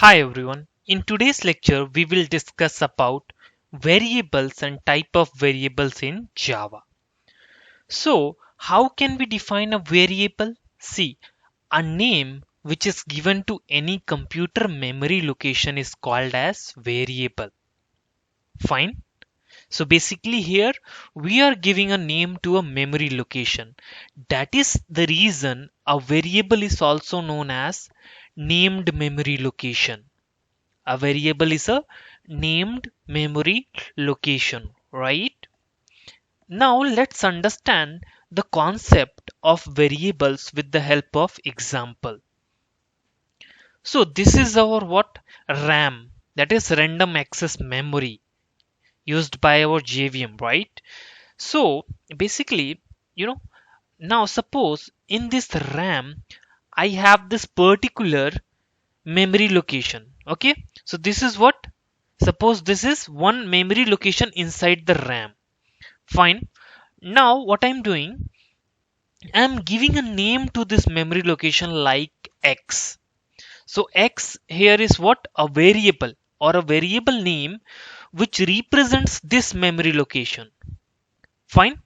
Hi everyone. In today's lecture, we will discuss about variables and type of variables in Java. So, how can we define a variable? See, a name which is given to any computer memory location is called as variable. Fine. So basically here we are giving a name to a memory location. That is the reason a variable is also known as named memory location. A variable is a named memory location, right? Now let's understand the concept of variables with the help of example. So this is our what? RAM, that is random access memory used by our JVM, right? So basically, you know, now suppose in this RAM I have this particular memory location. Okay, so this is what, suppose this is one memory location inside the RAM. Fine. Now what I'm doing, I'm giving a name to this memory location like X. So X here is what, a variable or a variable name which represents this memory location. Fine.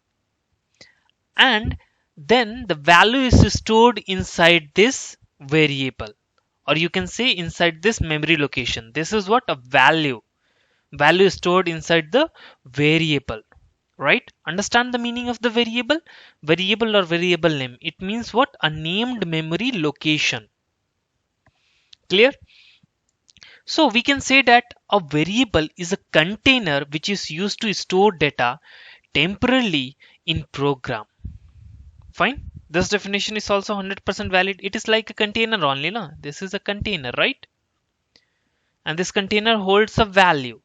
And then the value is stored inside this variable, or you can say inside this memory location. This is what, a value is stored inside the variable, right? Understand the meaning of the variable or variable name. It means what, a named memory location. Clear? So we can say that a variable is a container which is used to store data temporarily in program. Fine. This definition is also 100% valid. It is like a container only, na? This is a container, right? And this container holds a value.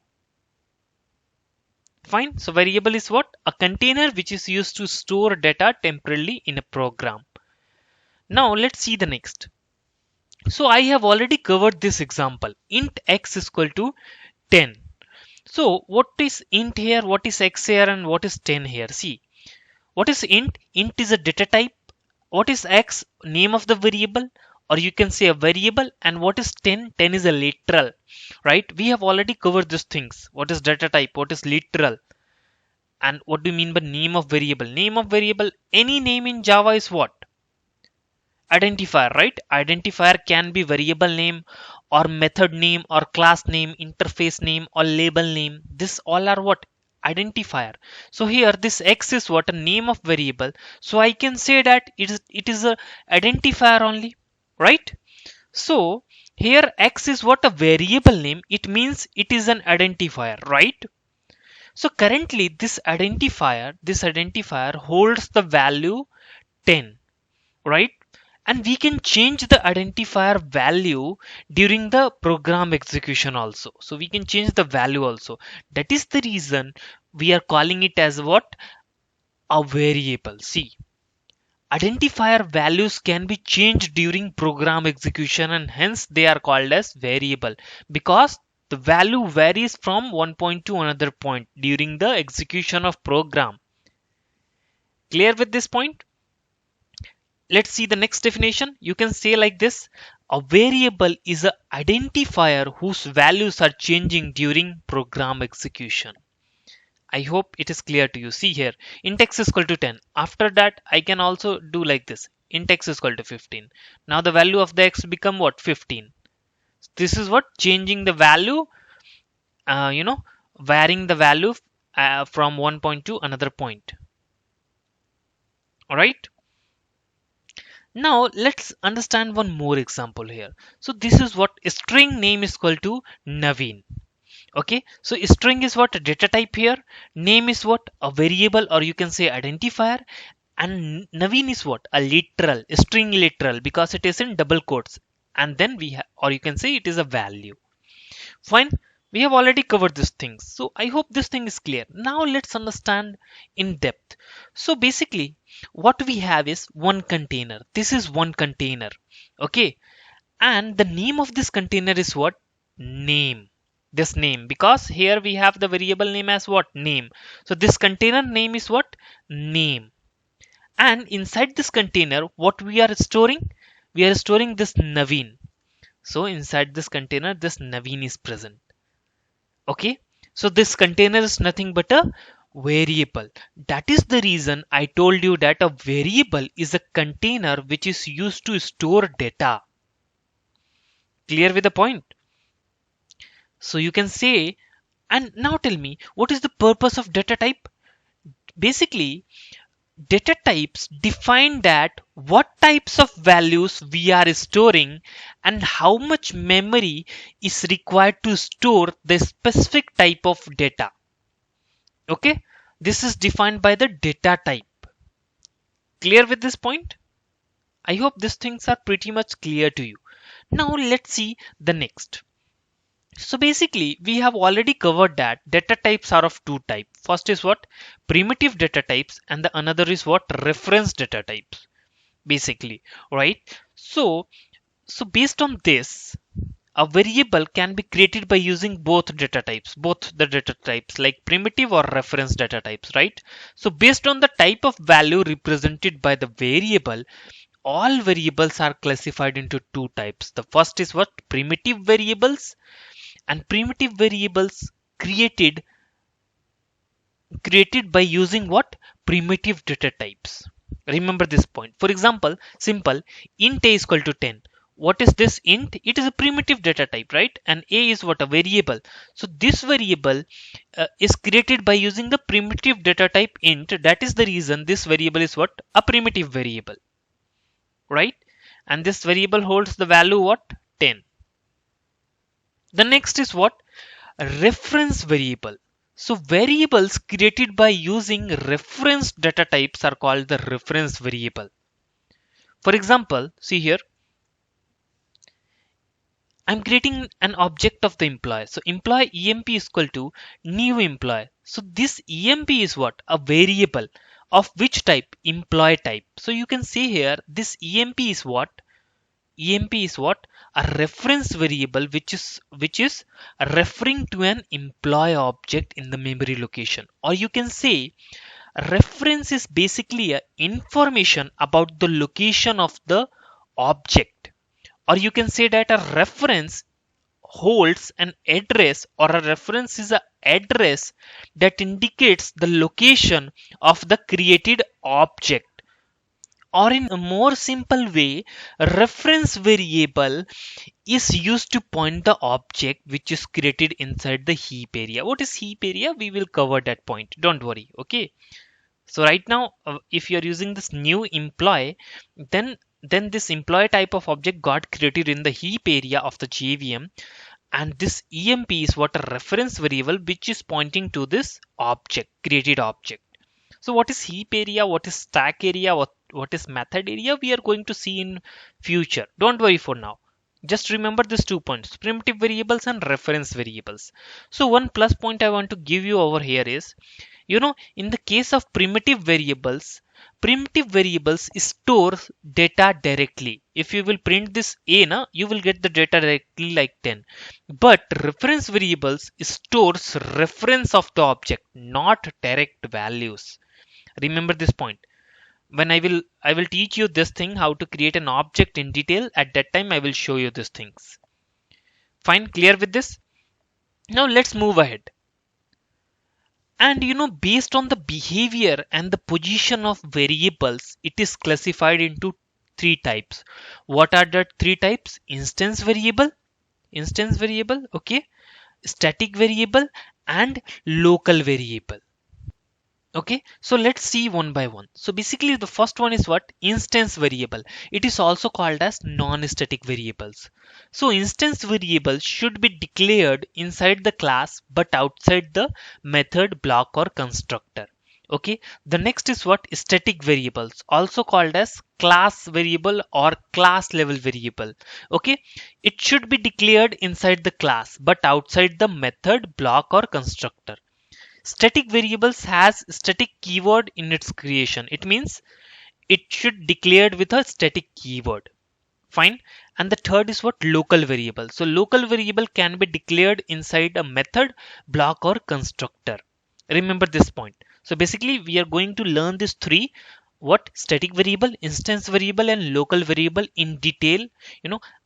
Fine. So variable is what? A container which is used to store data temporarily in a program. Now let's see the next. So I have already covered this example. Int x is equal to 10. So what is int here? What is x here? And what is 10 here? See, what is int? Int is a data type. What is x? Name of the variable, or you can say a variable. And what is 10? 10 is a literal, right? We have already covered these things. What is data type? What is literal? And what do you mean by name of variable? Name of variable, any name in Java is what? Identifier, right? Identifier can be variable name or method name or class name, interface name or label name. This all are what? Identifier. So here this x is what? A name of variable. So I can say that it is a identifier only, right? So here x is what? A variable name. It means it is an identifier, right? So currently this identifier holds the value 10, right? And we can change the identifier value during the program execution also. So we can change the value also. That is the reason we are calling it as what? A variable. See, identifier values can be changed during program execution, and hence they are called as variable, because the value varies from one point to another point during the execution of program. Clear with this point? Let's see the next definition. You can say like this: a variable is an identifier whose values are changing during program execution. I hope it is clear to you. See here, int x is equal to 10. After that, I can also do like this: int x is equal to 15. Now the value of the x become what? 15. This is what? Changing the value, varying the value from one point to another point. All right. Now let's understand one more example here. So this is what string name is equal to Naveen. Okay, so string is what? A data type here. Name is what? A variable, or you can say identifier. And Naveen is what? A literal, a string literal, because it is in double quotes. And then we have, or you can say it is a value. Fine. We have already covered these things. So I hope this thing is clear. Now let's understand in depth. So basically what we have is one container. This is one container. Okay. And the name of this container is what? Name. This name, because here we have the variable name as what? Name. So this container name is what? Name. And inside this container, what we are storing? We are storing this Naveen. So inside this container, this Naveen is present. Okay, so this container is nothing but a variable. That is the reason I told you that a variable is a container which is used to store data. Clear with the point? So you can say, and now tell me, what is the purpose of data type? Basically, data types define that what types of values we are storing and how much memory is required to store the specific type of data. Okay, this is defined by the data type. Clear with this point? I hope these things are pretty much clear to you. Now let's see the next. So basically, we have already covered that data types are of two types. First is what? Primitive data types, and the another is what? Reference data types. Basically, right? So based on this, a variable can be created by using both the data types like primitive or reference data types, right? So based on the type of value represented by the variable, all variables are classified into two types. The first is what? Primitive variables, and primitive variables created by using what? Primitive data types. Remember this point. For example, simple int a is equal to 10. What is this int? It is a primitive data type, right? And a is what? A variable. So this variable is created by using the primitive data type int. That is the reason this variable is what? A primitive variable, right? And this variable holds the value what? 10. The next is what? Reference variable. So variables created by using reference data types are called the reference variable. For example, see here, I'm creating an object of the employee. So employee emp is equal to new employee. So this emp is what? A variable of which type? Employee type. So you can see here, this emp is what? Emp is what? A reference variable which is referring to an employee object in the memory location. Or you can say reference is basically a information about the location of the object. Or you can say that a reference holds an address, or a reference is an address that indicates the location of the created object. Or in a more simple way, reference variable is used to point the object which is created inside the heap area. What is heap area? We will cover that point. Don't worry. Okay. So right now, if you're using this new employee, then this employee type of object got created in the heap area of the JVM, and this emp is what? A reference variable which is pointing to this object, created object. So what is heap area? What is stack area? What is method area? We are going to see in future. Don't worry for now. Just remember these 2 points: primitive variables and reference variables. So one plus point I want to give you over here is, in the case of primitive variables store data directly. If you will print this a you will get the data directly like 10. But reference variables stores reference of the object, not direct values. Remember this point. When I will teach you this thing, how to create an object in detail. At that time I will show you these things. Fine, clear with this? Now let's move ahead. And based on the behavior and the position of variables, it is classified into three types. What are the three types? Instance variable, okay, static variable, and local variable. Okay, so let's see one by one. So basically the first one is what? Instance variable. It is also called as non-static variables. So instance variables should be declared inside the class but outside the method, block, or constructor. Okay, the next is what? Static variables, also called as class variable or class level variable. Okay, it should be declared inside the class but outside the method, block, or constructor. Static variables has static keyword in its creation. It means it should declared with a static keyword. Fine. And the third is what? Local variable. So local variable can be declared inside a method, block, or constructor. Remember this point. So basically we are going to learn these three: what? Static variable, instance variable, and local variable in detail.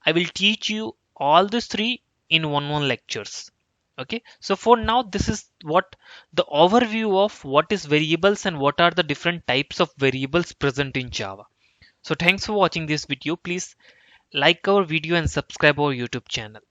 I will teach you all these three in one lectures. Okay, so for now this is what the overview of what is variables and what are the different types of variables present in Java. So thanks for watching this video. Please like our video and subscribe our YouTube channel.